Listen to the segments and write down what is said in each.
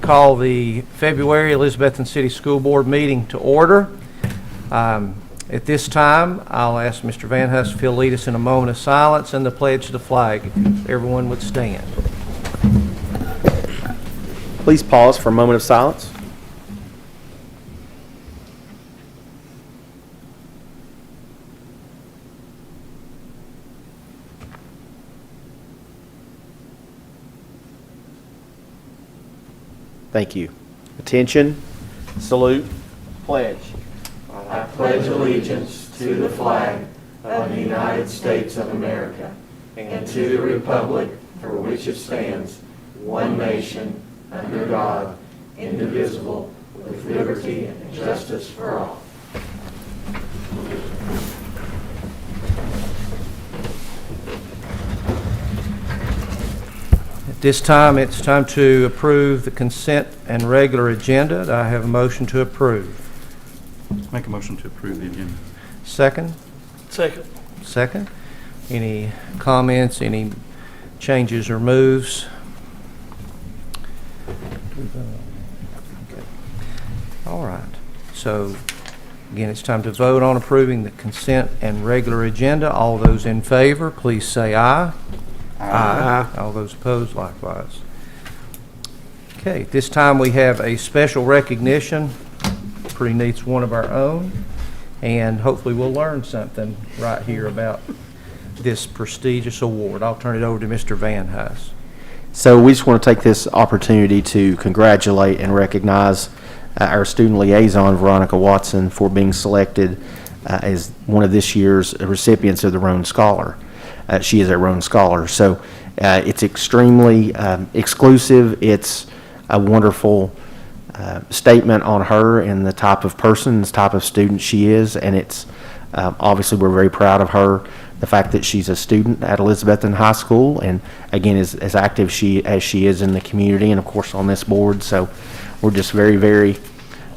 call the February Elizabethton City School Board meeting to order. At this time, I'll ask Mr. Van Huss if he'll lead us in a moment of silence and the pledge to the flag. If everyone would stand. Please pause for a moment of silence. Thank you. Attention, salute, pledge. I pledge allegiance to the flag of the United States of America and to the republic for which it stands, one nation, under God, indivisible, with liberty and justice for all. At this time, it's time to approve the consent and regular agenda. Do I have a motion to approve? Make a motion to approve the agenda. Second? Second. Second. Any comments, any changes or moves? Okay. All right. So, again, it's time to vote on approving the consent and regular agenda. All those in favor, please say aye. Aye. All those opposed, likewise. Okay, at this time we have a special recognition. Pretty neat's one of our own, and hopefully we'll learn something right here about this prestigious award. I'll turn it over to Mr. Van Huss. So we just want to take this opportunity to congratulate and recognize our student liaison, Veronica Watson, for being selected as one of this year's recipients of the Roan Scholar. She is a Roan Scholar. So it's extremely exclusive. It's a wonderful statement on her and the type of person, the type of student she is, and it's obviously we're very proud of her, the fact that she's a student at Elizabethton High School, and again as active as she is in the community and of course on this board. So we're just very, very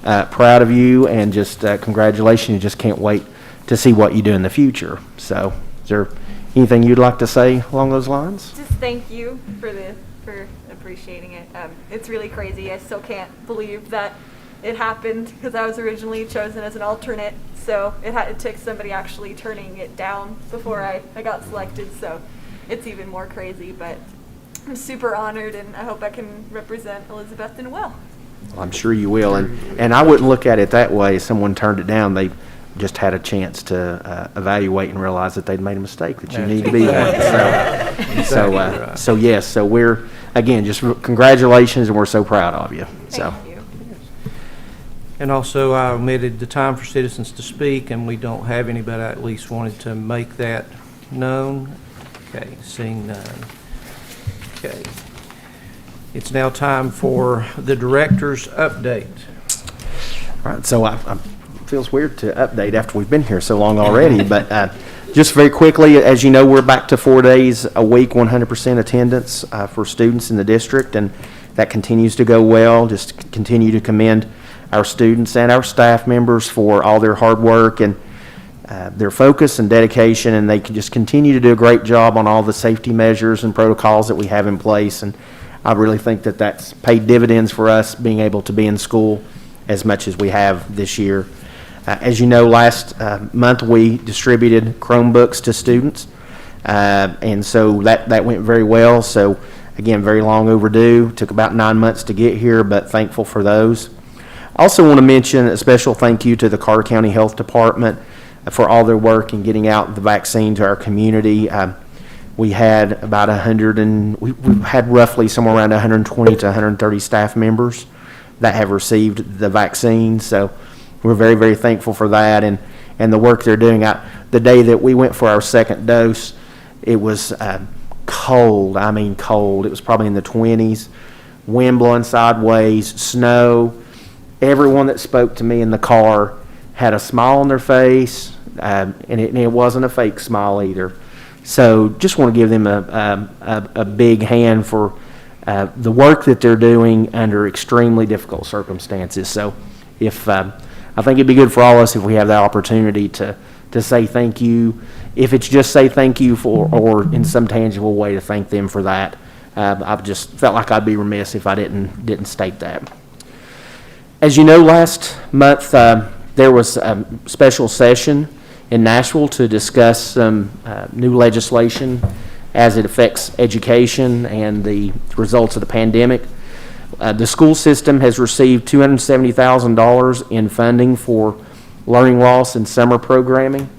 proud of you, and just congratulations. You just can't wait to see what you do in the future. So is there anything you'd like to say along those lines? Just thank you for appreciating it. It's really crazy. I still can't believe that it happened because I was originally chosen as an alternate. So it took somebody actually turning it down before I got selected. So it's even more crazy. But I'm super honored, and I hope I can represent Elizabethton well. I'm sure you will, and I wouldn't look at it that way. If someone turned it down, they just had a chance to evaluate and realize that they'd made a mistake, that you need to be there. So yes, so we're, again, just congratulations, and we're so proud of you. Thank you. And also, I omitted the time for citizens to speak, and we don't have any, but I at least wanted to make that known. Okay, seeing none. Okay. It's now time for the director's update. All right, so it feels weird to update after we've been here so long already, but just very quickly, as you know, we're back to 4 days a week, 100% attendance for students in the district, and that continues to go well. Just continue to commend our students and our staff members for all their hard work and their focus and dedication, and they can just continue to do a great job on all the safety measures and protocols that we have in place. And I really think that that's paid dividends for us being able to be in school as much as we have this year. As you know, last month we distributed Chromebooks to students, and so that went very well. So again, very long overdue. Took about 9 months to get here, but thankful for those. I also want to mention a special thank you to the Carter County Health Department for all their work in getting out the vaccine to our community. We had about we've had roughly somewhere around 120 to 130 staff members that have received the vaccine. So we're very, very thankful for that and the work they're doing. The day that we went for our second dose, it was cold. I mean cold. It was probably in the 20s, wind blowing sideways, snow. Everyone that spoke to me in the car had a smile on their face, and it wasn't a fake smile either. So just want to give them a big hand for the work that they're doing under extremely difficult circumstances. So I think it'd be good for all of us if we have the opportunity to say thank you. If it's just say thank you for, or in some tangible way to thank them for that, I've just felt like I'd be remiss if I didn't state that. As you know, last month there was a special session in Nashville to discuss some new legislation as it affects education and the results of the pandemic. The school system has received $270,000 in funding for learning loss and summer programming.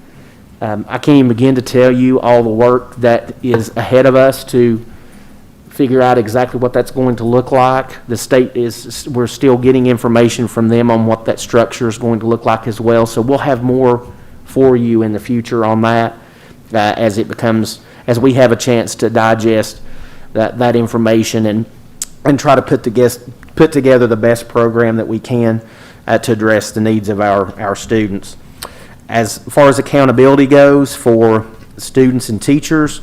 I can't even begin to tell you all the work that is ahead of us to figure out exactly what that's going to look like. The state we're still getting information from them on what that structure is going to look like as well. So we'll have more for you in the future on that as we have a chance to digest that information and try to put together the best program that we can to address the needs of our students. As far as accountability goes for students and teachers,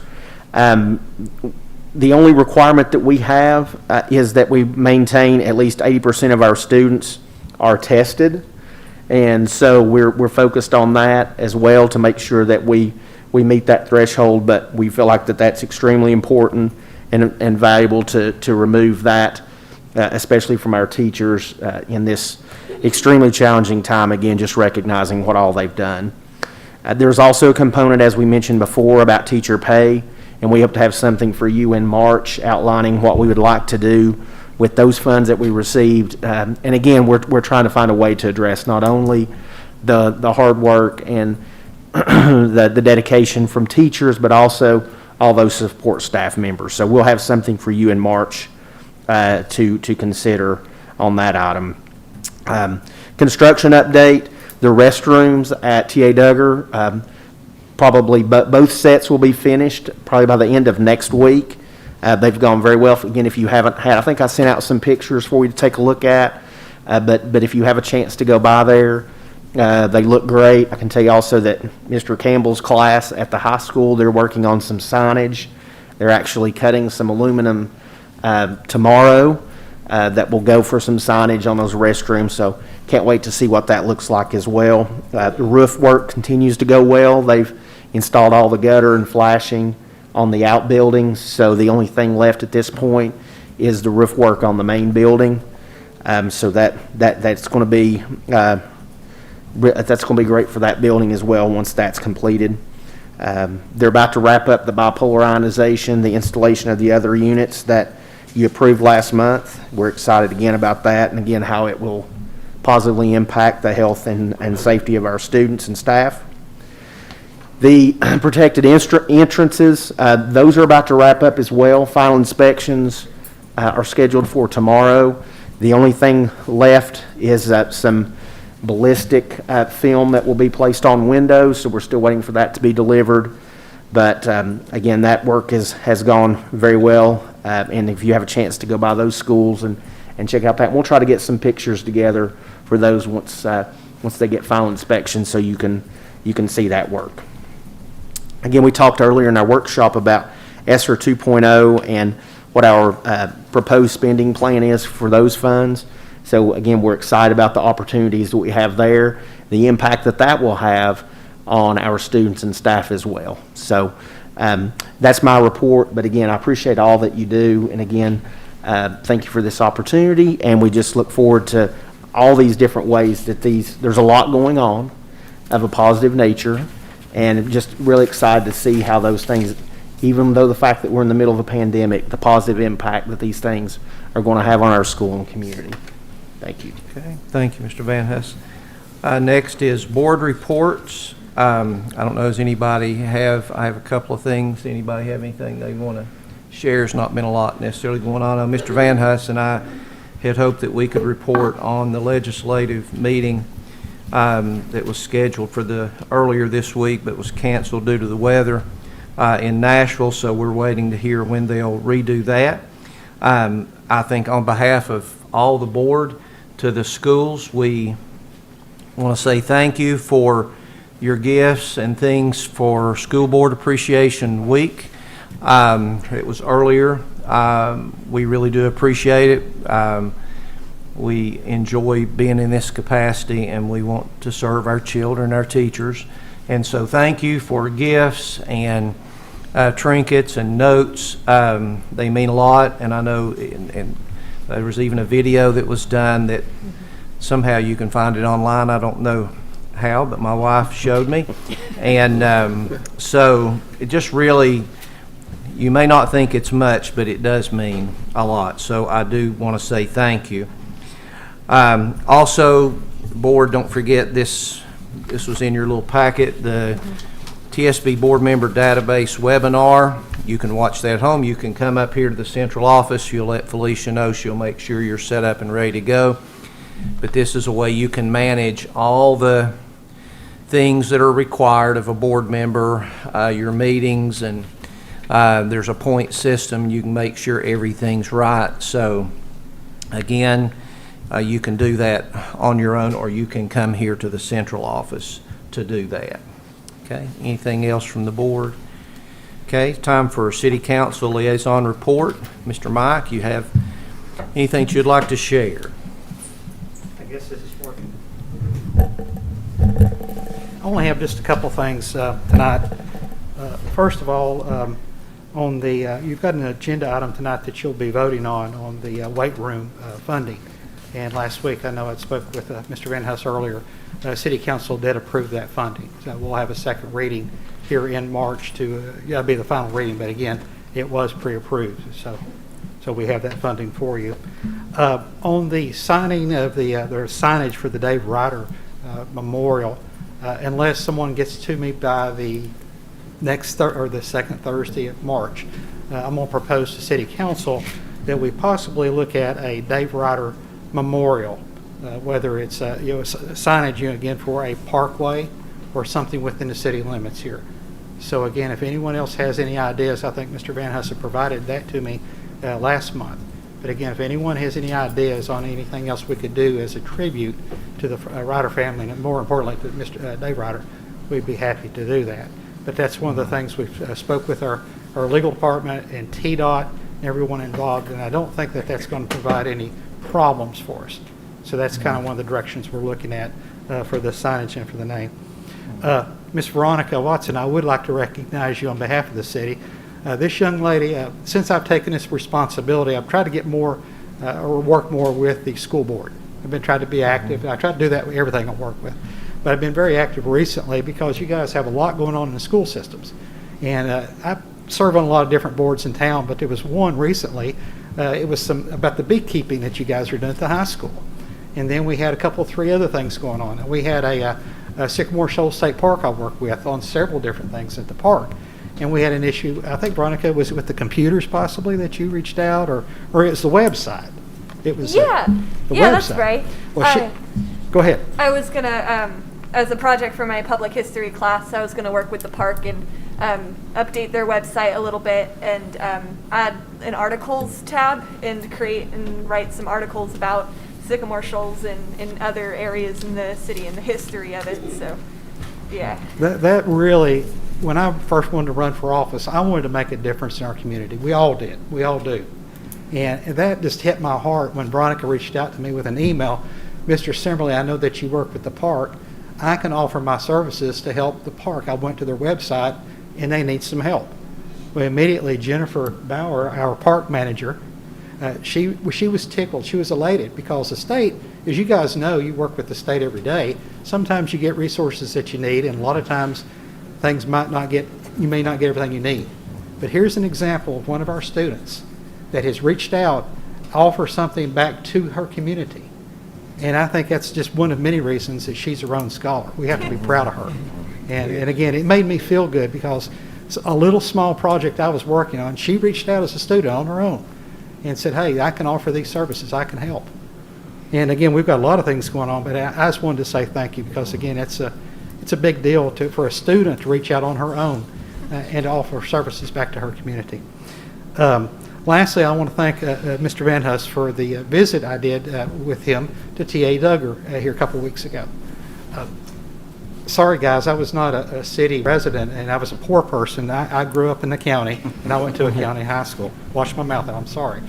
the only requirement that we have is that we maintain at least 80% of our students are tested. And so we're focused on that as well to make sure that we meet that threshold, but we feel like that's extremely important and valuable to remove that, especially from our teachers in this extremely challenging time, again, just recognizing what all they've done. There's also a component, as we mentioned before, about teacher pay, and we hope to have something for you in March outlining what we would like to do with those funds that we received. And again, we're trying to find a way to address not only the hard work and the dedication from teachers, but also all those support staff members. So we'll have something for you in March to consider on that item. Construction update, the restrooms at T.A. Duggar, probably both sets will be finished probably by the end of next week. They've gone very well. Again, if you haven't had, I think I sent out some pictures for you to take a look at, but if you have a chance to go by there, they look great. I can tell you also that Mr. Campbell's class at the high school, they're working on some signage. They're actually cutting some aluminum tomorrow that will go for some signage on those restrooms, so can't wait to see what that looks like as well. The roof work continues to go well. They've installed all the gutter and flashing on the outbuildings, so the only thing left at this point is the roof work on the main building. So that's going to be great for that building as well once that's completed. They're about to wrap up the bipolar ionization, the installation of the other units that you approved last month. We're excited again about that, and again how it will positively impact the health and safety of our students and staff. The protected entrances, those are about to wrap up as well. Final inspections are scheduled for tomorrow. The only thing left is some ballistic film that will be placed on windows, so we're still waiting for that to be delivered. But again, that work has gone very well, and if you have a chance to go by those schools and check out that, we'll try to get some pictures together for those once they get final inspection, so you can see that work. Again, we talked earlier in our workshop about ESSER 2.0 and what our proposed spending plan is for those funds. So again, we're excited about the opportunities that we have there, the impact that will have on our students and staff as well. So that's my report, but again, I appreciate all that you do, and again, thank you for this opportunity, and we just look forward to all these different ways that there's a lot going on of a positive nature, and just really excited to see how those things, even though the fact that we're in the middle of a pandemic, the positive impact that these things are going to have on our school and community. Thank you. Okay, thank you, Mr. Van Huss. Next is board reports. I don't know, does anybody I have a couple of things. Anybody have anything they want to share? There's not been a lot necessarily going on. Mr. Van Huss and I had hoped that we could report on the legislative meeting that was scheduled for earlier this week, but was canceled due to the weather in Nashville, so we're waiting to hear when they'll redo that. I think on behalf of all the board to the schools, we want to say thank you for your gifts and things for School Board Appreciation Week. It was earlier. We really do appreciate it. We enjoy being in this capacity, and we want to serve our children, our teachers. And so thank you for gifts and trinkets and notes. They mean a lot, and I know, and there was even a video that was done that somehow you can find it online. I don't know how, but my wife showed me. And so it just really, you may not think it's much, but it does mean a lot. So I do want to say thank you. Also, board, don't forget this was in your little packet, the TSB Board Member Database webinar. You can watch that at home. You can come up here to the central office. You'll let Felicia know. She'll make sure you're set up and ready to go. But this is a way you can manage all the things that are required of a board member, your meetings, and there's a point system. You can make sure everything's right. So again, you can do that on your own, or you can come here to the central office to do that. Okay, anything else from the board? Okay, time for City Council Liaison Report. Mr. Mike, you have anything that you'd like to share? I guess this is working. I only have just a couple things tonight. First of all, on the you've got an agenda item tonight that you'll be voting on the weight room funding. And last week, I know I spoke with Mr. Van Huss earlier. City Council did approve that funding, so we'll have a second reading here in March to that'll be the final reading. But again, it was pre-approved, so we have that funding for you. On the signing of the signage for the Dave Ryder Memorial, unless someone gets to me by the next or the second Thursday of March, I'm going to propose to City Council that we possibly look at a Dave Ryder Memorial, whether it's signage again for a parkway or something within the city limits here. So again, if anyone else has any ideas, I think Mr. Van Huss provided that to me last month. But again, if anyone has any ideas on anything else we could do as a tribute to the Ryder family, and more importantly to Mr. Dave Ryder, we'd be happy to do that. But that's one of the things we've spoke with our legal department and TDOT and everyone involved, and I don't think that that's going to provide any problems for us. So that's kind of one of the directions we're looking at for the signage and for the name. Miss Veronica Watson, I would like to recognize you on behalf of the city. This young lady, since I've taken this responsibility, I've tried to get more or work more with the school board. I've been trying to be active. I try to do that with everything I work with. But I've been very active recently because you guys have a lot going on in the school systems. And I serve on a lot of different boards in town, but there was one recently. It was about the beekeeping that you guys are doing at the high school. And then we had three other things going on. We had a Sycamore Shoals State Park I work with on several different things at the park. And we had an issue, I think, Veronica, was it with the computers possibly that you reached out, or it was the website? It was the website. That's right. Well, go ahead. I was going to, as a project for my public history class, I was going to work with the park and update their website a little bit and add an articles tab and create and write some articles about Sycamore Shoals and other areas in the city and the history of it. So, yeah. That really, when I first wanted to run for office, I wanted to make a difference in our community. We all did. We all do. And that just hit my heart when Veronica reached out to me with an email. Mr. Simberly, I know that you work with the park. I can offer my services to help the park. I went to their website and they need some help. Well, immediately Jennifer Bauer, our park manager, she was tickled. She was elated because the state, as you guys know, you work with the state every day. Sometimes you get resources that you need, and a lot of times things you may not get everything you need. But here's an example of one of our students that has reached out, offer something back to her community. And I think that's just one of many reasons that she's a Roan Scholar. We have to be proud of her. And again, it made me feel good because it's a little small project I was working on. She reached out as a student on her own and said, hey, I can offer these services. I can help. And again, we've got a lot of things going on, but I just wanted to say thank you because, again, it's a big deal for a student to reach out on her own and to offer services back to her community. Lastly, I want to thank Mr. Van Huss for the visit I did with him to T.A. Duggar here a couple weeks ago. Sorry, guys, I was not a city resident, and I was a poor person. I grew up in the county, and I went to a county high school. Wash my mouth out, I'm sorry.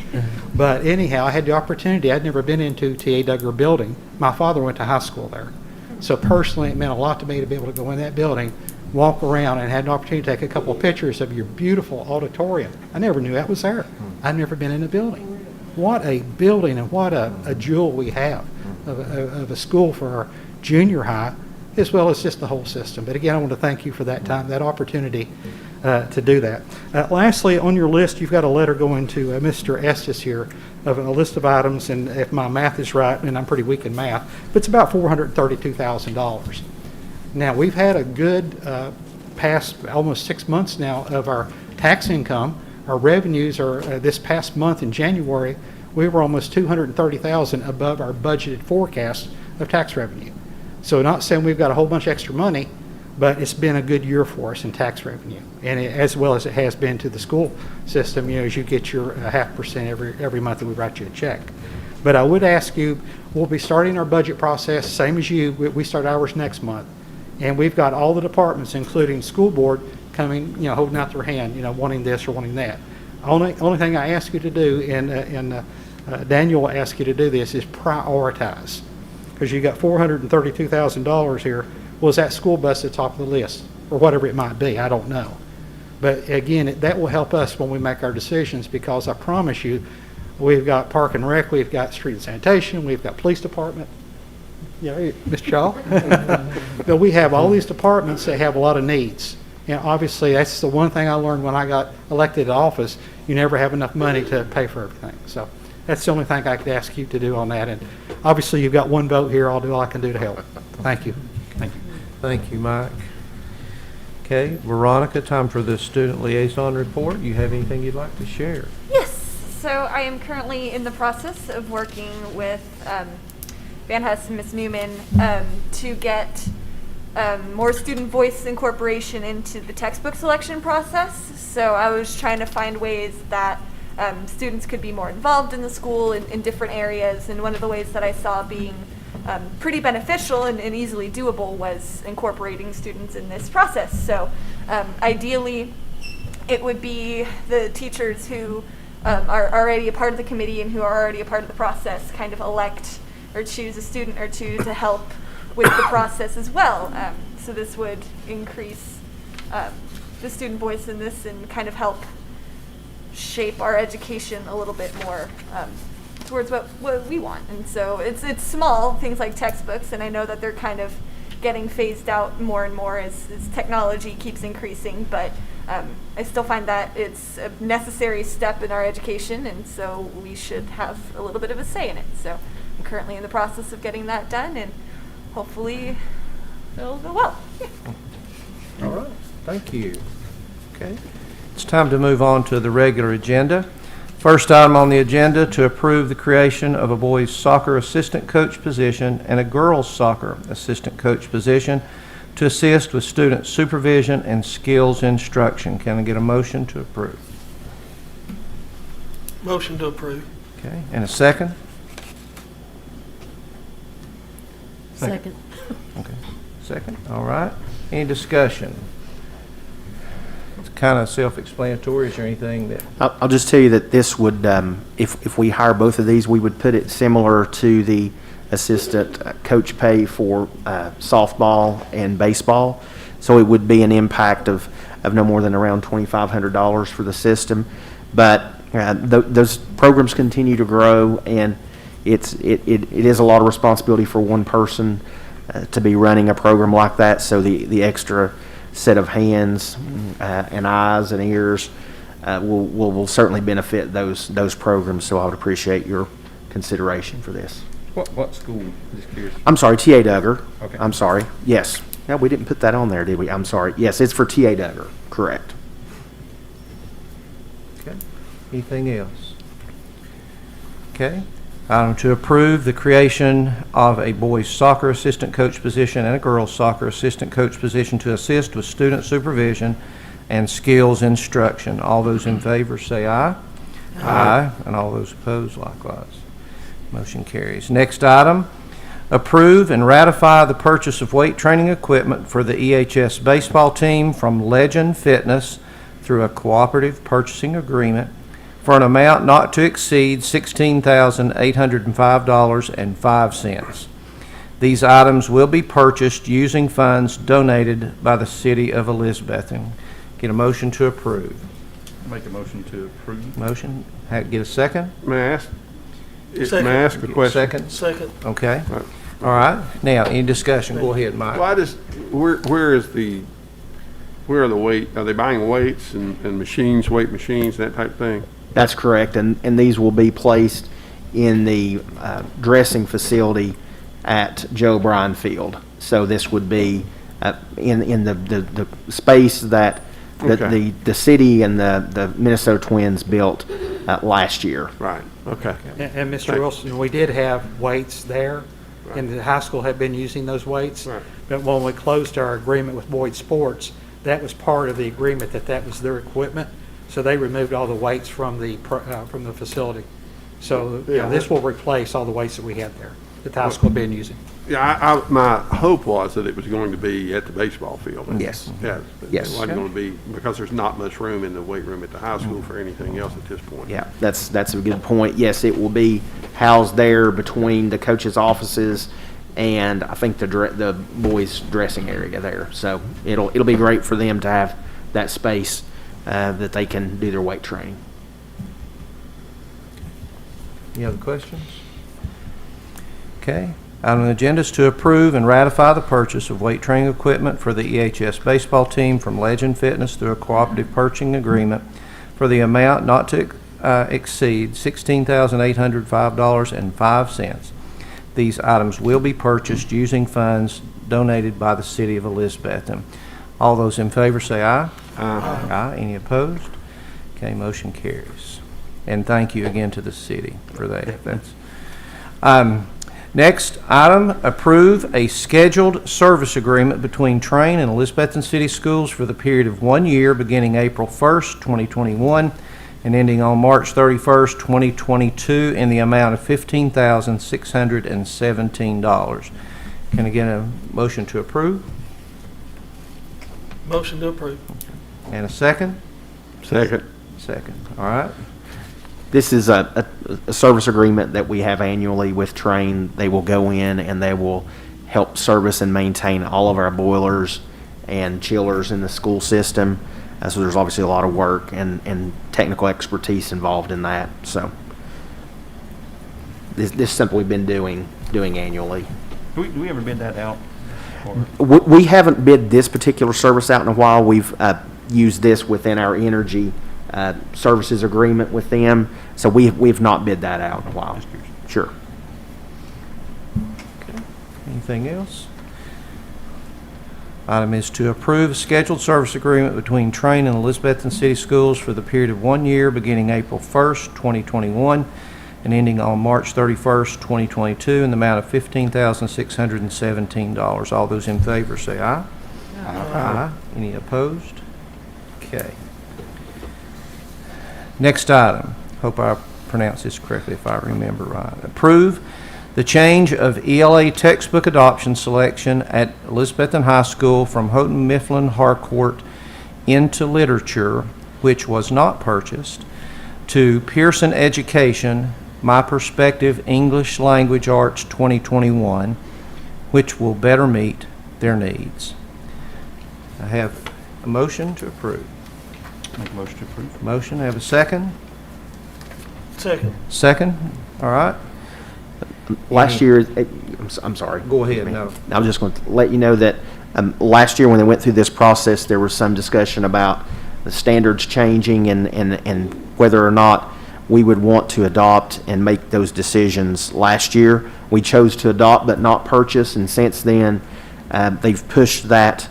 But anyhow, I had the opportunity. I'd never been into T.A. Duggar building. My father went to high school there. So personally, it meant a lot to me to be able to go in that building walk around and had an opportunity to take a couple of pictures of your beautiful auditorium. I never knew that was there. I'd never been in a building. What a building and what a jewel we have of a school for our junior high, as well as just the whole system. But again, I want to thank you for that time, that opportunity to do that. Lastly, on your list, you've got a letter going to Mr. Estes here of a list of items, and if my math is right, and I'm pretty weak in math, but it's about $432,000. Now, we've had a good past almost 6 months now of our tax income. Our revenues are, this past month in January, we were almost $230,000 above our budgeted forecast of tax revenue. So not saying we've got a whole bunch of extra money, but it's been a good year for us in tax revenue, and as well as it has been to the school system, as you get your 0.5% every month that we write you a check. But I would ask you, we'll be starting our budget process, same as you. We start ours next month. And we've got all the departments, including school board, coming, holding out their hand, wanting this or wanting that. Only thing I ask you to do, and Daniel will ask you to do this, is prioritize. Because you got $432,000 here. Was that school bus at the top of the list? Or whatever it might be, I don't know. But again, that will help us when we make our decisions, because I promise you, we've got Park and Rec, we've got Street and Sanitation, we've got Police Department. Mr. Shaw. But we have all these departments that have a lot of needs. And obviously, that's the one thing I learned when I got elected to office. You never have enough money to pay for everything. So that's the only thing I could ask you to do on that. And obviously, you've got one vote here. I'll do all I can do to help. Thank you. Thank you. Thank you, Mike. Okay, Veronica, time for the student liaison report. You have anything you'd like to share? Yes. So I am currently in the process of working with Van Hess and Ms. Newman to get more student voice incorporation into the textbook selection process. So I was trying to find ways that students could be more involved in the school in different areas. And one of the ways that I saw being pretty beneficial and easily doable was incorporating students in this process. So ideally, it would be the teachers who are already a part of the committee and who are already a part of the process kind of elect or choose a student or two to help with the process as well. So this would increase the student voice in this and kind of help shape our education a little bit more towards what we want. And so it's small, things like textbooks, and I know that they're kind of getting phased out more and more as technology keeps increasing, but I still find that it's a necessary step in our education, and so we should have a little bit of a say in it. So I'm currently in the process of getting that done, and hopefully it'll go well. Yeah. All right, thank you. Okay, it's time to move on to the regular agenda. First item on the agenda, to approve the creation of a boys soccer assistant coach position and a girls soccer assistant coach position to assist with student supervision and skills instruction. Can I get a motion to approve? Motion to approve. Okay, and a second? Second. Okay, second, all right. Any discussion? It's kind of self-explanatory. Is there anything that, I'll just tell you that this would, if we hire both of these, we would put it similar to the assistant coach pay for softball and baseball. So it would be an impact of no more than around $2,500 for the system. But those programs continue to grow, and it is a lot of responsibility for one person to be running a program like that. So the extra set of hands and eyes and ears will certainly benefit those programs. So I would appreciate your consideration for this. What school? Just curious. I'm sorry, T.A. Duggar. Okay. I'm sorry. Yes. No, we didn't put that on there, did we? I'm sorry. Yes, it's for T.A. Duggar. Correct. okay, anything else? Okay, item to approve the creation of a boys soccer assistant coach position and a girls soccer assistant coach position to assist with student supervision and skills instruction. All those in favor say aye. Aye. And all those opposed likewise. Motion carries. Next item, approve and ratify the purchase of weight training equipment for the EHS baseball team from Legend Fitness through a cooperative purchasing agreement for an amount not to exceed $16,805.05. These items will be purchased using funds donated by the City of Elizabethton. Get a motion to approve. Make a motion to approve. Motion, get a second? May I ask? Second. May I ask a question? Second? Second. Okay. Right. All right. Now, any discussion? Go ahead, Mike. Why does, where are the weight, are they buying weights and machines, weight machines, that type of thing? That's correct, and these will be placed in the dressing facility at Joe Bryan Field. So this would be in the space that Okay. the city and the Minnesota Twins built last year. Right, okay. And Mr. Right. Wilson, we did have weights there, and the high school had been using those weights. Right. But when we closed our agreement with Boyd Sports, that was part of the agreement that was their equipment. So they removed all the weights from the facility. So Yeah. this will replace all the weights that we had there, that the high school had been using. Yeah, my hope was that it was going to be at the baseball field. Yes. Yeah. Yes. It wasn't going to be, because there's not much room in the weight room at the high school for anything else at this point. Yeah, that's a good point. Yes, it will be housed there between the coaches' offices and I think the boys' dressing area there. So it'll be great for them to have that space that they can do their weight training. Any other questions? Okay. Item on the agenda is to approve and ratify the purchase of weight training equipment for the EHS baseball team from Legend Fitness through a cooperative purchasing agreement for the amount not to exceed $16,805.05. These items will be purchased using funds donated by the City of Elizabethton. All those in favor say aye. Aye. Aye. Any opposed? Okay, motion carries. And thank you again to the city for that. That's, next item, approve a scheduled service agreement between Train and Elizabethton City Schools for the period of 1 year beginning April 1st, 2021 and ending on March 31st, 2022 in the amount of $15,617. Can I get a motion to approve? Motion to approve. And a second? Second. Second. All right. This is a service agreement that we have annually with Train. They will go in and they will help service and maintain all of our boilers and chillers in the school system. So there's obviously a lot of work and technical expertise involved in that. So this is something we've been doing annually. Do we ever bid that out? Or- We haven't bid this particular service out in a while. We've used this within our energy services agreement with them. So we've not bid that out in a while. Just curious. Sure. Anything else? Item is to approve a scheduled service agreement between Train and Elizabethton City Schools for the period of 1 year beginning April 1st, 2021 and ending on March 31st, 2022 in the amount of $15,617. All those in favor say aye. Aye. Any opposed? Okay. Next item. Hope I pronounced this correctly if I remember right. Approve the change of ELA textbook adoption selection at Elizabethton High School from Houghton Mifflin Harcourt into literature, which was not purchased, to Pearson Education, My Perspective English Language Arts 2021, which will better meet their needs. I have a motion to approve. Make a motion to approve. Motion, I have a second? Second. Second, all right. Last year, I'm sorry. Go ahead, no. I was just going to let you know that last year when they went through this process, there was some discussion about the standards changing and whether or not we would want to adopt and make those decisions. Last year, we chose to adopt but not purchase, and since then, they've pushed that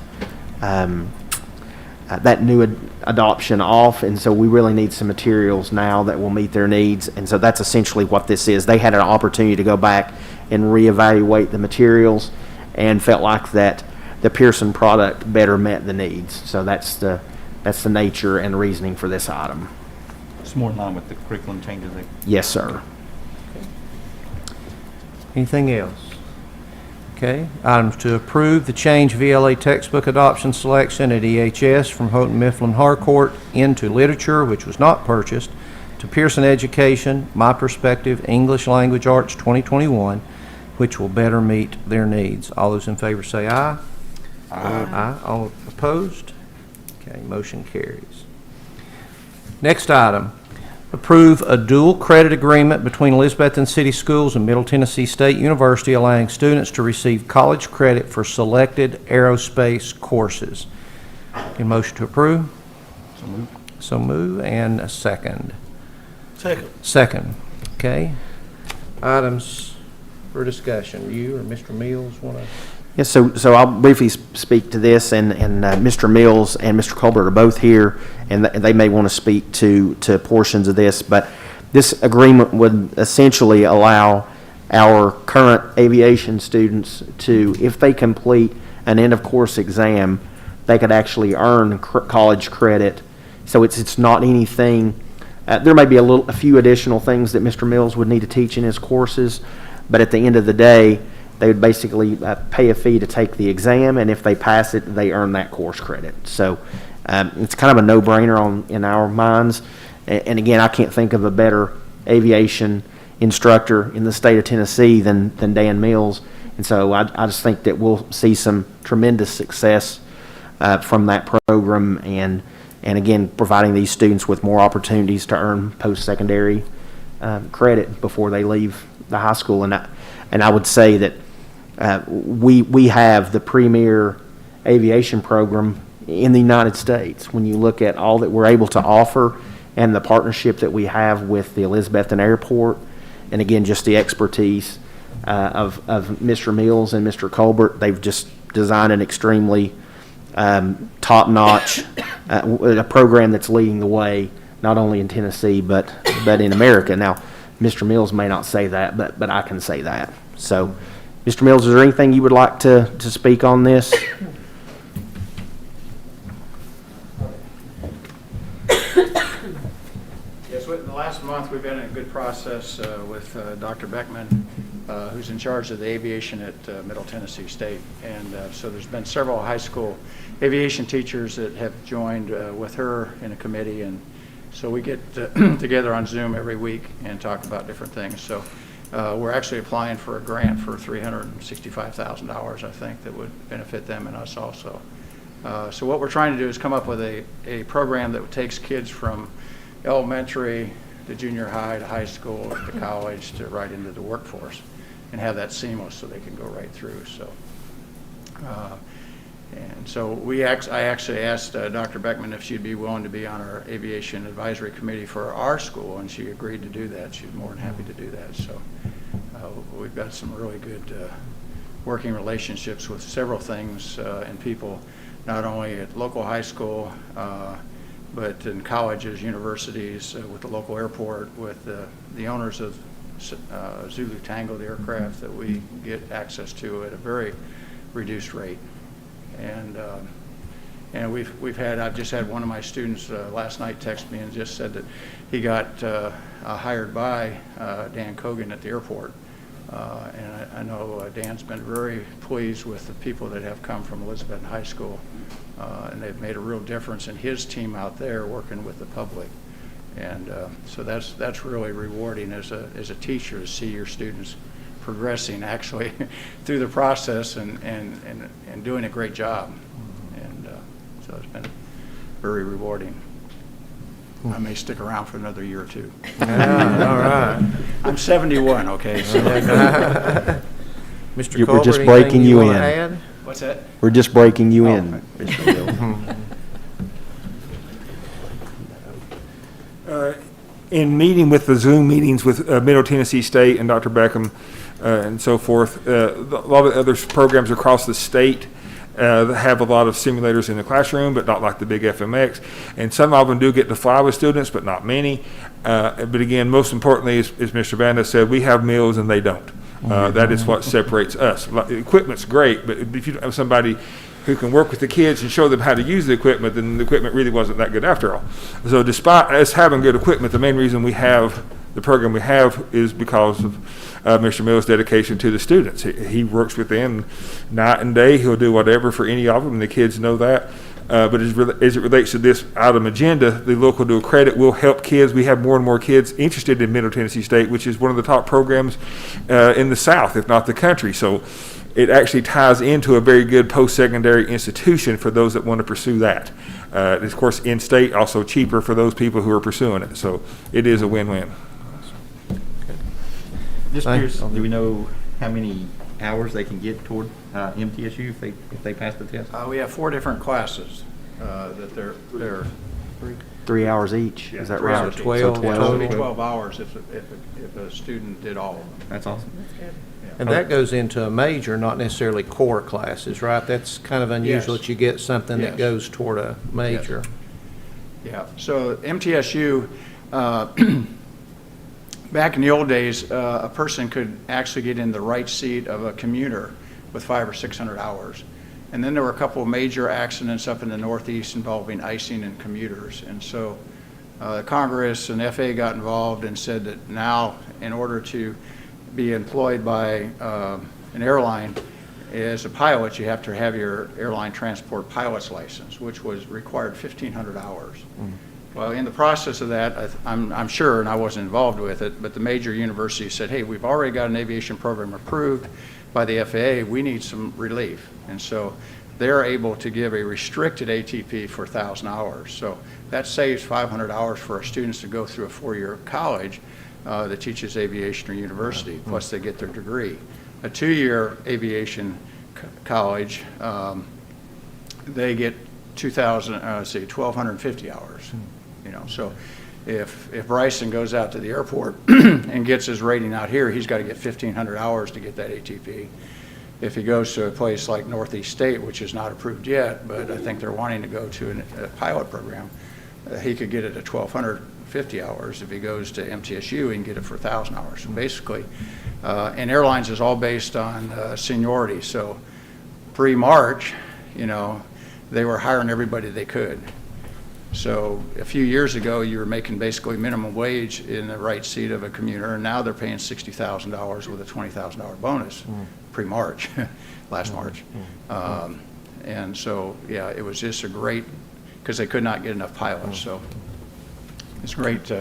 new adoption off, and so we really need some materials now that will meet their needs, and so that's essentially what this is. They had an opportunity to go back and reevaluate the materials and felt like that the Pearson product better met the needs. So that's the nature and reasoning for this item. It's more in line with the curriculum changes. Yes, sir. Anything else? Okay, items to approve the change VLA textbook adoption selection at EHS from Houghton Mifflin Harcourt into literature, which was not purchased, to Pearson Education, My Perspective English Language Arts 2021, which will better meet their needs. All those in favor say aye. Aye. All opposed? Okay, motion carries. Next item, approve a dual credit agreement between Elizabethton City Schools and Middle Tennessee State University, allowing students to receive college credit for selected aerospace courses. A motion to approve? So moved. So move, and a second. Second. Second, okay. Items for discussion. You or Mr. Mills want to? Yes, so I'll briefly speak to this, and Mr. Mills and Mr. Colbert are both here, and they may want to speak to portions of this, but this agreement would essentially allow our current aviation students to, if they complete an end-of-course exam, they could actually earn college credit. So it's not anything, there may be a few additional things that Mr. Mills would need to teach in his courses, but at the end of the day, they would basically pay a fee to take the exam, and if they pass it, they earn that course credit. So it's kind of a no-brainer in our minds. And again, I can't think of a better aviation instructor in the state of Tennessee than Dan Mills. And so I just think that we'll see some tremendous success from that program, and again, providing these students with more opportunities to earn post-secondary credit before they leave the high school. And I would say that we have the premier aviation program in the United States. When you look at all that we're able to offer and the partnership that we have with the Elizabethton Airport, and again, just the expertise of Mr. Mills and Mr. Colbert, they've just designed an extremely top-notch a program that's leading the way, not only in Tennessee, but in America. Now, Mr. Mills may not say that, but I can say that. So, Mr. Mills, is there anything you would like to speak on this? Yes, in the last month, we've been in a good process with Dr. Beckman, who's in charge of the aviation at Middle Tennessee State. And so there's been several high school aviation teachers that have joined with her in a committee. And so we get together on Zoom every week and talk about different things. So we're actually applying for a grant for $365,000, I think, that would benefit them and us also. So what we're trying to do is come up with a program that takes kids from elementary to junior high to high school to college to right into the workforce, and have that seamless so they can go right through. So, and so I actually asked Dr. Beckman if she'd be willing to be on our aviation advisory committee for our school, and she agreed to do that. She's more than happy to do that. So we've got some really good working relationships with several things and people, not only at local high school, but in colleges, universities, with the local airport, with the owners of Zulu Tango, the aircraft that we get access to at a very reduced rate. And we've had, I've just had one of my students last night text me and just said that he got hired by Dan Cogan at the airport. And I know Dan's been very pleased with the people that have come from Elizabethton High School, and they've made a real difference in his team out there working with the public. And so that's really rewarding as a teacher to see your students progressing actually through the process and doing a great job. And so it's been very rewarding. I may stick around for another year or two. Yeah, all right. I'm 71, okay? So. Mr. We're just Colbert, breaking anything you wanna in. add? What's that? We're just breaking you Oh, in, okay. Mr. Mills. In meeting with the Zoom meetings with Middle Tennessee State and Dr. Beckham and so forth, a lot of other programs across the state have a lot of simulators in the classroom, but not like the big FMX. And some of them do get to fly with students, but not many. But again, most importantly, as Mr. Vanda said, we have meals and they don't. That is what separates us. Equipment's great, but if you don't have somebody who can work with the kids and show them how to use the equipment, then the equipment really wasn't that good after all. So despite us having good equipment, the main reason we have the program we have is because of Mr. Mills' dedication to the students. He works with them night and day. He'll do whatever for any of them, and the kids know that. But as it relates to this item agenda, the local dual credit will help kids. We have more and more kids interested in Middle Tennessee State, which is one of the top programs in the South, if not the country. So it actually ties into a very good post-secondary institution for those that want to pursue that. Of course, in-state, also cheaper for those people who are pursuing it. So it is a win-win. Just Thanks. curious, do we know how many hours they can get toward MTSU if they pass the test? We have 4 different classes that they're 3 hours each, is that 3 right? hours each. 12 So 12 would be total. 12 hours if a student did all of them. That's awesome. And that goes into a major, not necessarily core classes, right? That's kind of unusual Yes. that you get something that Yes. goes toward a major. Yeah, so MTSU, back in the old days, a person could actually get in the right seat of a commuter with 500 or 600 hours. And then there were a couple of major accidents up in the Northeast involving icing and commuters. And so Congress and FAA got involved and said that now, in order to be employed by an airline as a pilot, you have to have your airline transport pilot's license, which was required 1,500 hours. Well, in the process of that, I'm sure, and I wasn't involved with it, but the major university said, hey, we've already got an aviation program approved by the FAA, we need some relief. And so they're able to give a restricted ATP for 1,000 hours. So that saves 500 hours for our students to go through a 4-year college that teaches aviation or university, plus they get their degree. A 2-year aviation college, they get 1,250 hours. You know, so if Bryson goes out to the airport and gets his rating out here, he's got to get 1,500 hours to get that ATP. If he goes to a place like Northeast State, which is not approved yet, but I think they're wanting to go to a pilot program, he could get it at 1,250 hours. If he goes to MTSU, he can get it for 1,000 hours. So basically, and airlines is all based on seniority. So pre-March, you know, they were hiring everybody they could. So a few years ago, you were making basically minimum wage in the right seat of a commuter, and now they're paying $60,000 with a $20,000 bonus pre-March, last March. And so, yeah, it was just a great, because they could not get enough pilots. So it's a great,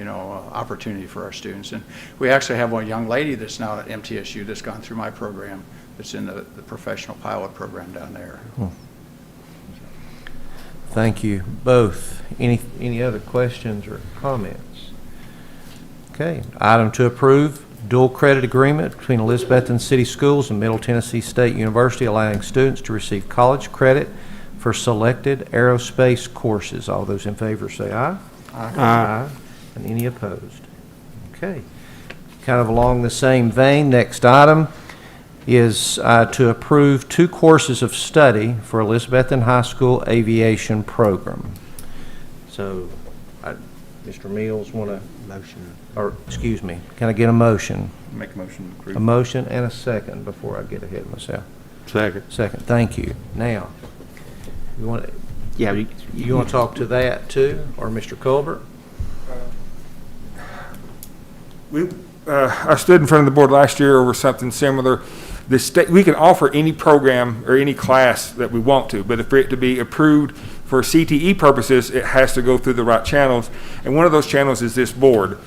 opportunity for our students. And we actually have one young lady that's now at MTSU that's gone through my program, that's in the professional pilot program down there. Thank you both. Any other questions or comments? Okay, item to approve, dual credit agreement between Elizabethton City Schools and Middle Tennessee State University, allowing students to receive college credit for selected aerospace courses. All those in favor say aye. Aye. And any opposed? Okay. Kind of along the same vein, next item is to approve 2 courses of study for Elizabethton High School Aviation Program. So, Mr. Mills want to Motion. or, excuse me, can I get a motion? Make a motion to approve. A motion and a second before I get ahead of myself. Second. Second, thank you. Now, you want Yeah, you want to talk to that too, or Mr. Colbert? I stood in front of the board last year over something similar. The state, we can offer any program or any class that we want to, but for it to be approved for CTE purposes, it has to go through the right channels, and one of those channels is this board.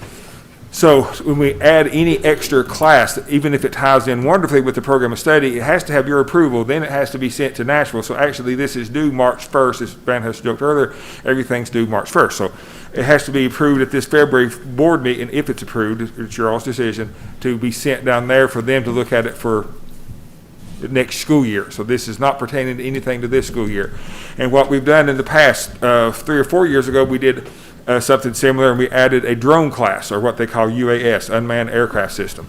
So when we add any extra class, even if it ties in wonderfully with the program of study, it has to have your approval. Then it has to be sent to Nashville. So actually, this is due March 1st. As Brandhurst joked earlier, everything's due March 1st. So it has to be approved at this February board meeting. If it's approved, it's your all's decision to be sent down there for them to look at it for the next school year. So this is not pertaining to anything to this school year. And what we've done in the past, 3 or 4 years ago, we did something similar, and we added a drone class, or what they call UAS, Unmanned Aircraft System.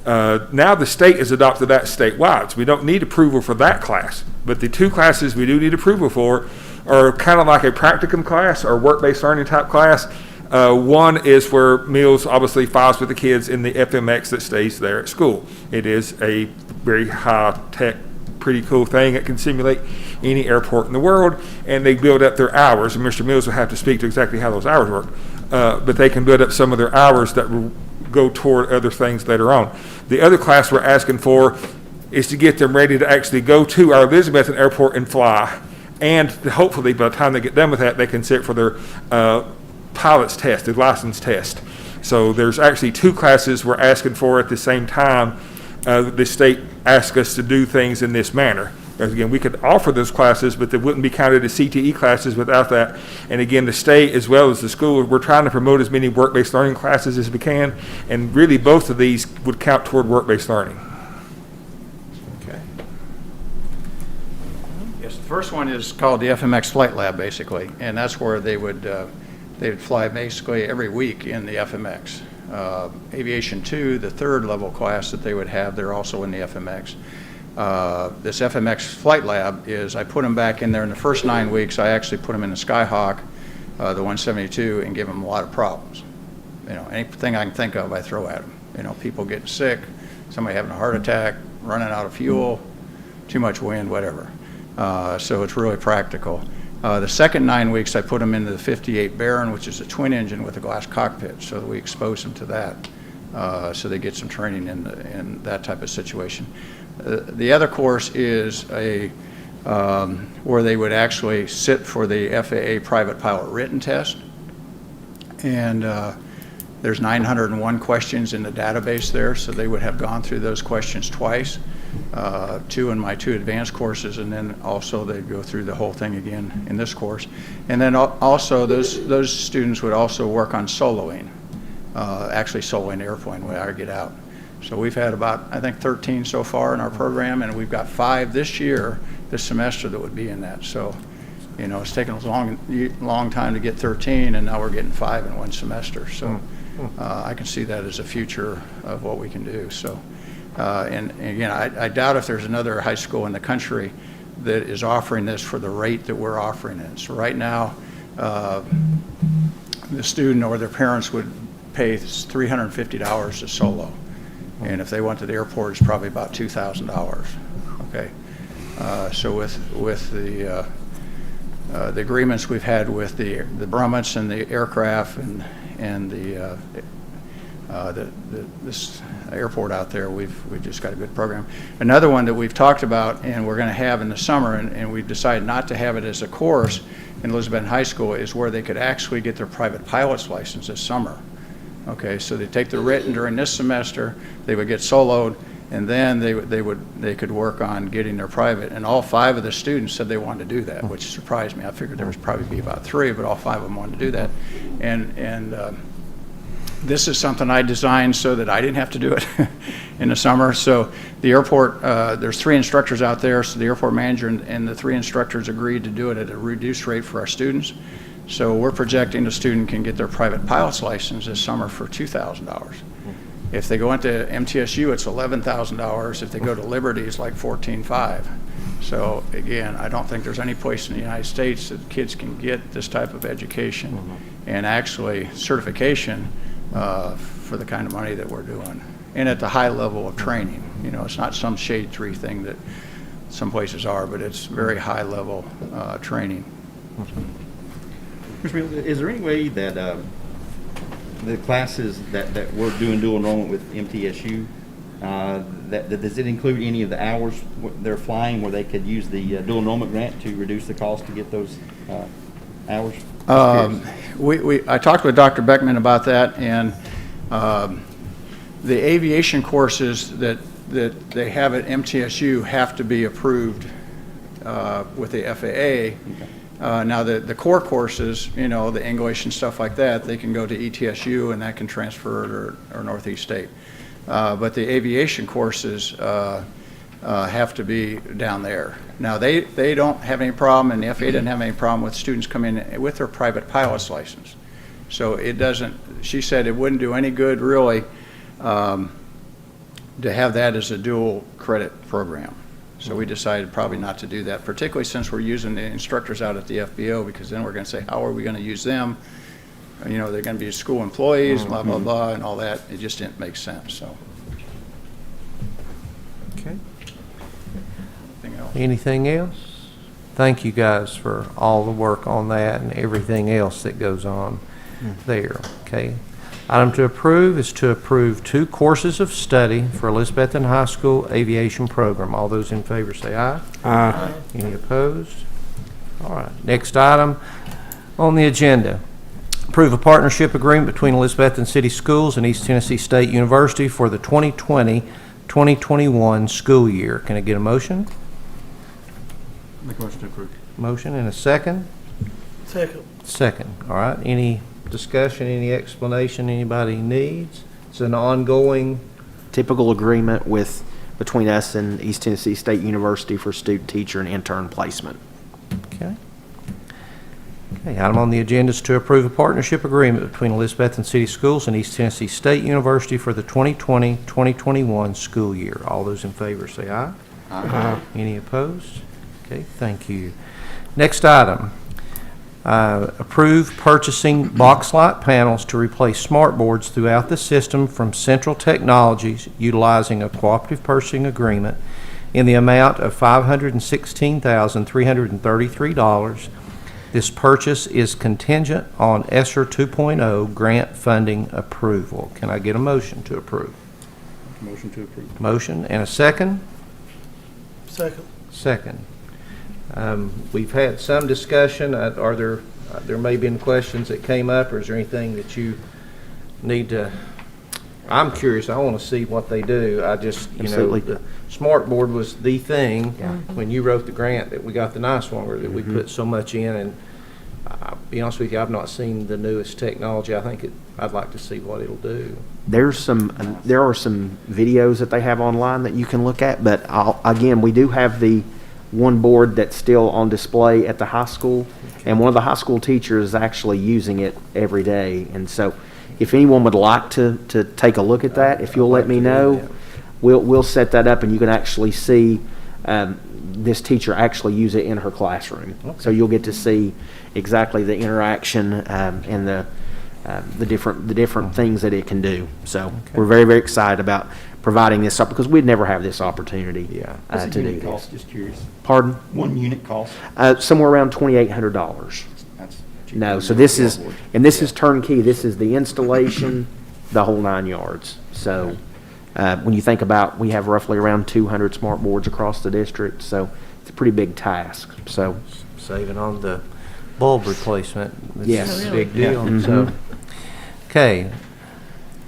Now the state has adopted that statewide, so we don't need approval for that class. But the 2 classes we do need approval for are kind of like a practicum class or work-based learning type class. One is where Mills obviously files with the kids in the FMX that stays there at school. It is a very high-tech, pretty cool thing. It can simulate any airport in the world, and they build up their hours. And Mr. Mills will have to speak to exactly how those hours work. But they can build up some of their hours that will go toward other things later on. The other class we're asking for is to get them ready to actually go to our Elizabethton Airport and fly, and hopefully by the time they get done with that, they can sit for their pilot's test, the license test. So there's actually 2 classes we're asking for at the same time. The state asked us to do things in this manner. Because again, we could offer those classes, but they wouldn't be counted as CTE classes without that. And again, the state as well as the school, we're trying to promote as many work-based learning classes as we can, and really both of these would count toward work-based learning. Okay. Yes, the first one is called the FMX Flight Lab, basically, and that's where they would fly basically every week in the FMX. Aviation 2, the 3rd level class that they would have, they're also in the FMX. This FMX Flight Lab is, I put them back in there in the first 9 weeks. I actually put them in the Skyhawk, the 172, and give them a lot of problems. You know, anything I can think of, I throw at them. You know, people getting sick, somebody having a heart attack, running out of fuel, too much wind, whatever. So it's really practical. The second 9 weeks, I put them into the 58 Baron, which is a twin engine with a glass cockpit, so that we expose them to that, so they get some training in that type of situation. The other course is where they would actually sit for the FAA private pilot written test, and there's 901 questions in the database there, so they would have gone through those questions twice. 2 in my 2 advanced courses, and then also they'd go through the whole thing again in this course. And then also those students would also work on soloing, actually soloing the airplane when I get out. So we've had about, I think, 13 so far in our program, and we've got 5 this year, this semester, that would be in that. So, you know, it's taken us a long time to get 13, and now we're getting 5 in one semester. So I can see that as a future of what we can do. So. And again, I doubt if there's another high school in the country that is offering this for the rate that we're offering it. So right now, the student or their parents would pay $350 to solo. And if they went to the airport, it's probably about $2,000. Okay. So with the agreements we've had with the Brummets and the aircraft and this airport out there, we've just got a good program. Another one that we've talked about and we're going to have in the summer, and we've decided not to have it as a course in Elizabethton High School, is where they could actually get their private pilot's license this summer. Okay, so they take the written during this semester, they would get soloed, and then they could work on getting their private. And all 5 of the students said they wanted to do that, which surprised me. I figured there would probably be about 3, but all 5 of them wanted to do that. And this is something I designed so that I didn't have to do it in the summer. So the airport, there's 3 instructors out there, so the airport manager and the 3 instructors agreed to do it at a reduced rate for our students. So we're projecting the student can get their private pilot's license this summer for $2,000. If they go into MTSU, it's $11,000. If they go to Liberty, it's like $14,500. So again, I don't think there's any place in the United States that kids can get this type of education and actually certification for the kind of money that we're doing, and at the high level of training. You know, it's not some shade tree thing that some places are, but it's very high level training. Is there any way that the classes that we're doing dual enrollment with MTSU, does it include any of the hours they're flying where they could use the dual enrollment grant to reduce the cost to get those hours? I talked with Dr. Beckman about that, and the aviation courses that they have at MTSU have to be approved with the FAA. Now the core courses, you know, the English and stuff like that, they can go to ETSU and that can transfer or Northeast State. But the aviation courses have to be down there. Now they don't have any problem, and the FAA doesn't have any problem with students coming in with their private pilot's license. So it doesn't, she said it wouldn't do any good really to have that as a dual credit program. So we decided probably not to do that, particularly since we're using the instructors out at the FBO, because then we're going to say, how are we going to use them? You know, they're going to be school employees, blah, blah, blah, and all that. It just didn't make sense, so. Okay. Anything else? Anything else? Thank you guys for all the work on that and everything else that goes on there. Okay. Item to approve is to approve 2 courses of study for Elizabethton High School Aviation Program. All those in favor say aye. Aye. Any opposed? All right, next item on the agenda. Approve a partnership agreement between Elizabethton City Schools and East Tennessee State University for the 2020-2021 school year. Can I get a motion? Make a motion to approve. Motion and a second? Second. Second. All right, any discussion, any explanation anybody needs? It's an ongoing, Typical agreement between us and East Tennessee State University for student, teacher, and intern placement. okay. Okay, item on the agenda is to approve a partnership agreement between Elizabethton City Schools and East Tennessee State University for the 2020-2021 school year. All those in favor say aye. Aye. Any opposed? Okay, thank you. Next item, approve purchasing box light panels to replace smart boards throughout the system from Central Technologies utilizing a cooperative purchasing agreement in the amount of $516,333. This purchase is contingent on ESSER 2.0 grant funding approval. Can I get a motion to approve? Motion to approve. Motion and a second? Second. Second. We've had some discussion. Are there may have been questions that came up, or is there anything that you need to? I'm curious. I want to see what they do. I just, Absolutely. the smart board was the thing when you wrote the grant that we got the nice one, or that we put so much in. And I'll be honest with you, I've not seen the newest technology. I'd like to see what it'll do. There are some videos that they have online that you can look at, but again, we do have the one board that's still on display at the high school, and one of the high school teachers is actually using it every day. And so if anyone would like to take a look at that, if you'll let me know, we'll set that up, and you can actually see this teacher actually use it in her classroom. So you'll get to see exactly the interaction and the different things that it can do. So we're very, very excited about providing this up, because we'd never have this opportunity What's to the do unit this. cost? Just curious. Pardon? One unit cost? Somewhere around $2,800. That's cheaper No, than so the this is, board. and this is turnkey. This is the installation, the whole 9 yards. So when you think about, we have roughly around 200 smart boards across the district, so it's a pretty big task. So Saving on the bulb replacement. Yes. It's a big deal. Mhm. So, okay.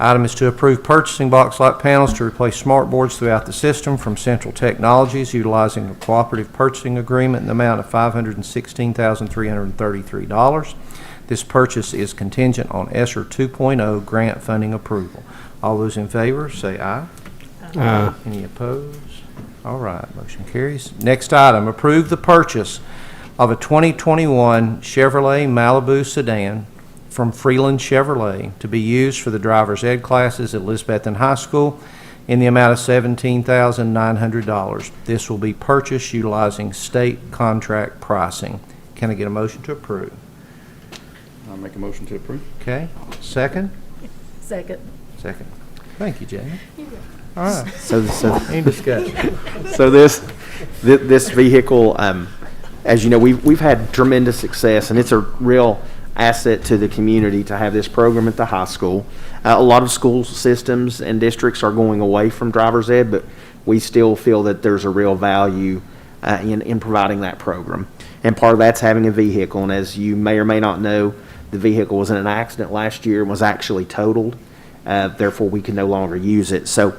Item is to approve purchasing box light panels to replace smart boards throughout the system from Central Technologies utilizing a cooperative purchasing agreement in the amount of $516,333. This purchase is contingent on ESSER 2.0 grant funding approval. All those in favor say aye. Aye. Any opposed? All right, motion carries. Next item, approve the purchase of a 2021 Chevrolet Malibu sedan from Freeland Chevrolet to be used for the driver's ed classes at Elizabethton High School in the amount of $17,900. This will be purchased utilizing state contract pricing. Can I get a motion to approve? I'll make a motion to approve. Okay, second? Second. Second. Thank you, Jamie. All right, so any discussion? So this vehicle, as you know, we've had tremendous success, and it's a real asset to the community to have this program at the high school. A lot of school systems and districts are going away from driver's ed, but we still feel that there's a real value in providing that program. And part of that's having a vehicle, and as you may or may not know, the vehicle was in an accident last year and was actually totaled. Therefore, we can no longer use it. So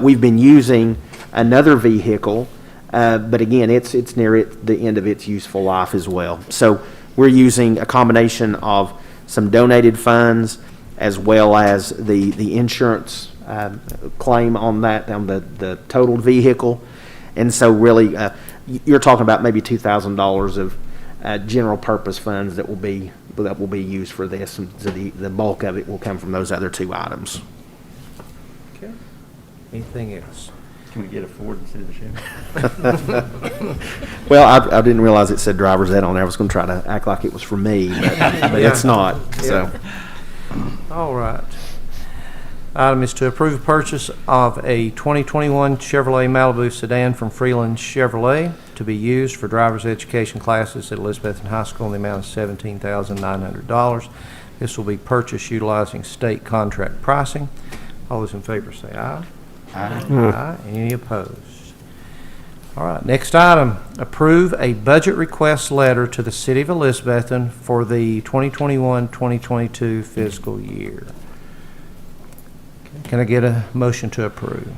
we've been using another vehicle, but again, it's near the end of its useful life as well. So we're using a combination of some donated funds as well as the insurance claim on the totaled vehicle. And so really, you're talking about maybe $2,000 of general purpose funds that will be used for this. And so the bulk of it will come from those other two items. Okay. Anything else? Can we get a Ford instead of a Chevy? Well, I didn't realize it said driver's ed on there. I was going to try to act like it was for me, but it's not. So. All right. Item is to approve the purchase of a 2021 Chevrolet Malibu sedan from Freeland Chevrolet to be used for driver's education classes at Elizabethton High School in the amount of $17,900. This will be purchased utilizing state contract pricing. All those in favor say aye. Aye. Aye. Any opposed? All right, next item, approve a budget request letter to the City of Elizabethton for the 2021-2022 fiscal year. Can I get a motion to approve?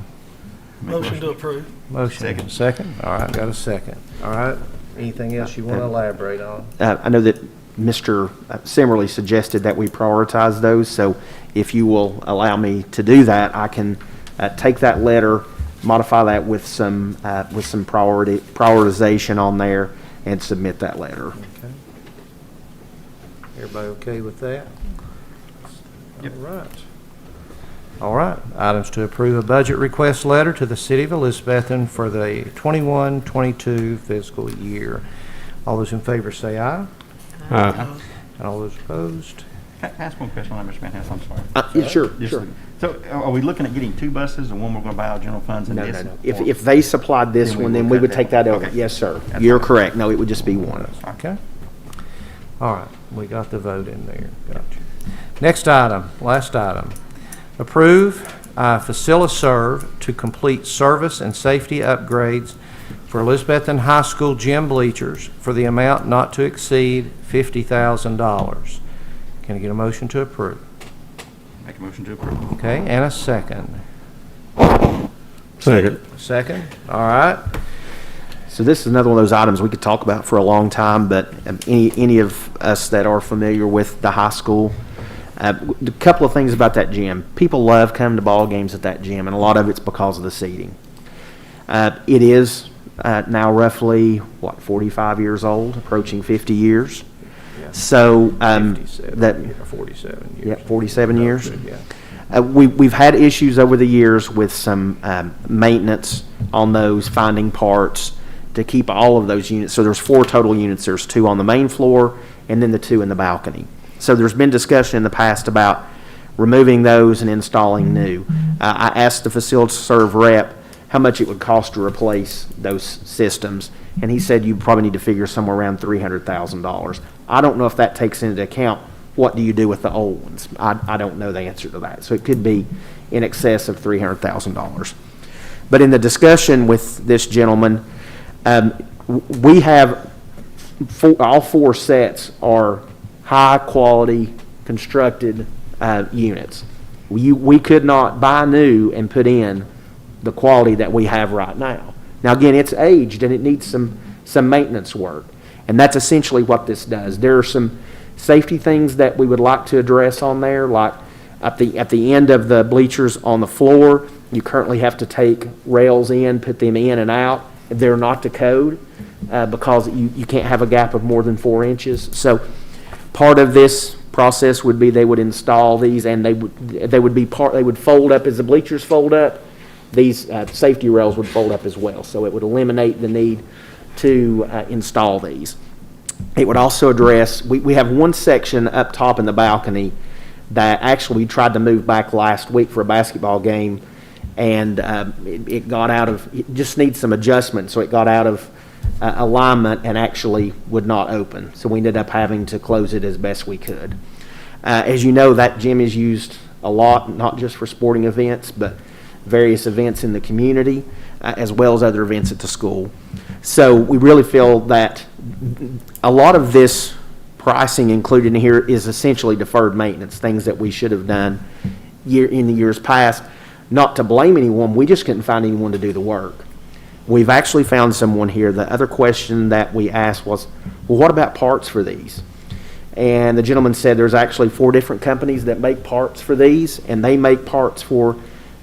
Motion to approve. Motion. Second? All right, got a second. All right, anything else you want to elaborate on? I know that Mr. Simmerly suggested that we prioritize those, so if you will allow me to do that, I can take that letter, modify that with some prioritization on there, and submit that letter. Okay. Everybody okay with that? All right. All right, items to approve a budget request letter to the City of Elizabethton for the 21-22 fiscal year. All those in favor say aye. Aye. And all those opposed? Can I ask one question on that, Mr. Van Hess? I'm sorry. Yeah, sure, Just- sure. So are we looking at getting 2 buses, and one we're going to buy out of general funds and No, this? no, no. If they supplied this Then we one, will then we cut would that take that one. over. Okay. Yes, sir. That's You're fine. correct. No, it would just be one. Okay. All right, we got the vote in there. Gotcha. Next item, last item. Approve Faciliserve to complete service and safety upgrades for Elizabethton High School gym bleachers for the amount not to exceed $50,000. Can I get a motion to approve? Make a motion to approve. Okay, and a second. Second. Second, all right. So this is another one of those items we could talk about for a long time, but any of us that are familiar with the high school, a couple of things about that gym. People love coming to ball games at that gym, and a lot of it's because of the seating. It is now roughly, 45 years old, approaching 50 years. Yeah. So 57, that, or 47 years. yeah, 47 years. Yeah. We've had issues over the years with some maintenance on those, finding parts to keep all of those units. So there's 4 total units. There's 2 on the main floor and then the 2 in the balcony. So there's been discussion in the past about removing those and installing new. I asked the Faciliserve rep how much it would cost to replace those systems, and he said you probably need to figure somewhere around $300,000. I don't know if that takes into account what do you do with the old ones. I don't know the answer to that. So it could be in excess of $300,000. But in the discussion with this gentleman, we have all 4 sets are high-quality constructed units. We could not buy new and put in the quality that we have right now. Now, again, it's aged and it needs some maintenance work, and that's essentially what this does. There are some safety things that we would like to address on there, like at the end of the bleachers on the floor, you currently have to take rails in, put them in and out. They're not to code because you can't have a gap of more than 4 inches. So part of this process would be they would install these, and they would fold up as the bleachers fold up. These safety rails would fold up as well, so it would eliminate the need to install these. It would also address, we have one section up top in the balcony that actually we tried to move back last week for a basketball game, and it got out of, it just needs some adjustment, so it got out of alignment and actually would not open. So we ended up having to close it as best we could. As you know, that gym is used a lot, not just for sporting events, but various events in the community, as well as other events at the school. So we really feel that a lot of this pricing included in here is essentially deferred maintenance, things that we should have done in the years past. Not to blame anyone, we just couldn't find anyone to do the work. We've actually found someone here. The other question that we asked was, well, what about parts for these? And the gentleman said there's actually 4 different companies that make parts for these, and they make parts for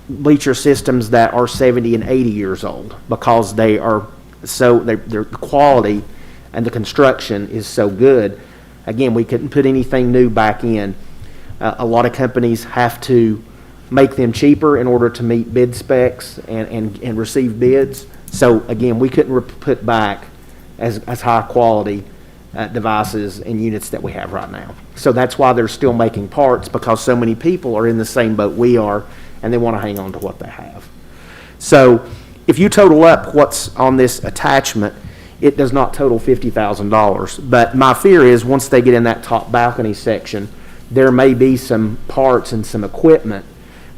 bleacher systems that are 70 and 80 years old because they are so, the quality and the construction is so good. Again, we couldn't put anything new back in. A lot of companies have to make them cheaper in order to meet bid specs and receive bids. So again, we couldn't put back as high quality devices and units that we have right now. So that's why they're still making parts, because so many people are in the same boat we are and they want to hang on to what they have. So if you total up what's on this attachment, it does not total $50,000. But my fear is once they get in that top balcony section, there may be some parts and some equipment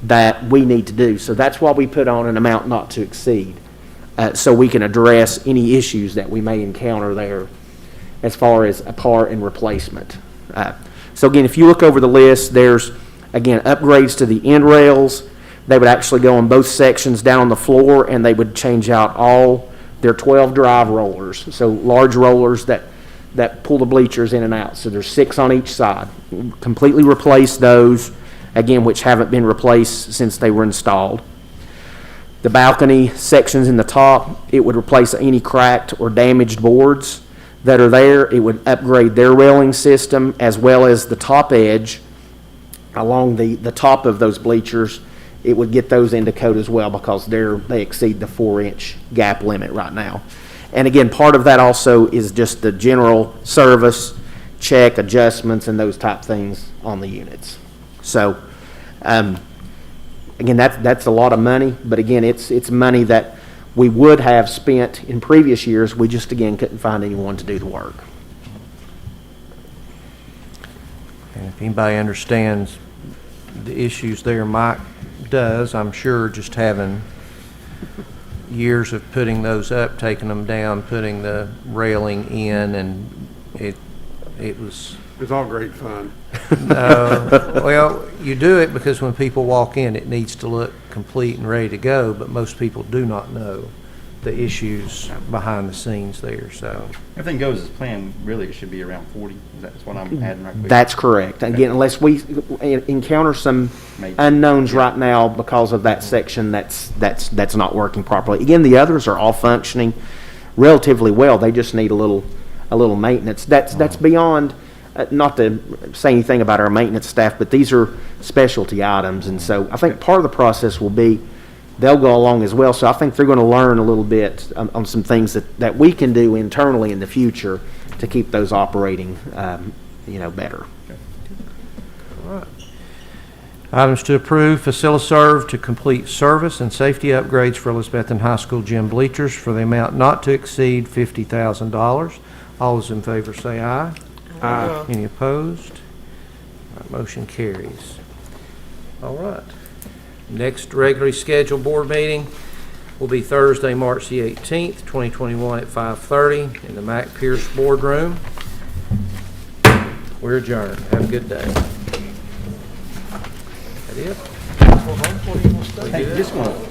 that we need to do. So that's why we put on an amount not to exceed. so we can address any issues that we may encounter there as far as a part and replacement. So again, if you look over the list, there's, again, upgrades to the end rails. They would actually go on both sections down on the floor, and they would change out all their 12 drive rollers, so large rollers that pull the bleachers in and out. So there's 6 on each side. Completely replace those, again, which haven't been replaced since they were installed. The balcony sections in the top, it would replace any cracked or damaged boards that are there. It would upgrade their railing system as well as the top edge along the top of those bleachers. It would get those into code as well because they exceed the 4-inch gap limit right now. And again, part of that also is just the general service, check, adjustments, and those type things on the units. So, again, that's a lot of money, but again, it's money that we would have spent in previous years. We just, again, couldn't find anyone to do the work. And if anybody understands the issues there, Mike does, I'm sure, just having years of putting those up, taking them down, putting the railing in, and it was... It's all great fun. Well, you do it because when people walk in, it needs to look complete and ready to go, but most people do not know the issues behind the scenes there, so... Everything goes as planned, really, it should be around 40. That's what I'm adding right quick. That's correct. Again, unless we encounter some unknowns right now because of that section that's not working properly. Again, the others are all functioning relatively well. They just need a little maintenance. That's beyond, not to say anything about our maintenance staff, but these are specialty items, and so I think part of the process will be they'll go along as well. So I think they're going to learn a little bit on some things that we can do internally in the future to keep those operating, better. All right. Items to approve: Faciliserve to complete service and safety upgrades for Elizabethton High School gym bleachers for the amount not to exceed $50,000. All those in favor say aye. Aye. Any opposed? All right, motion carries. All right. Next regularly scheduled board meeting will be Thursday, March the 18th, 2021 at 5:30 in the Mac Pierce Boardroom. We're adjourned. Have a good day. That it? Hey, just want to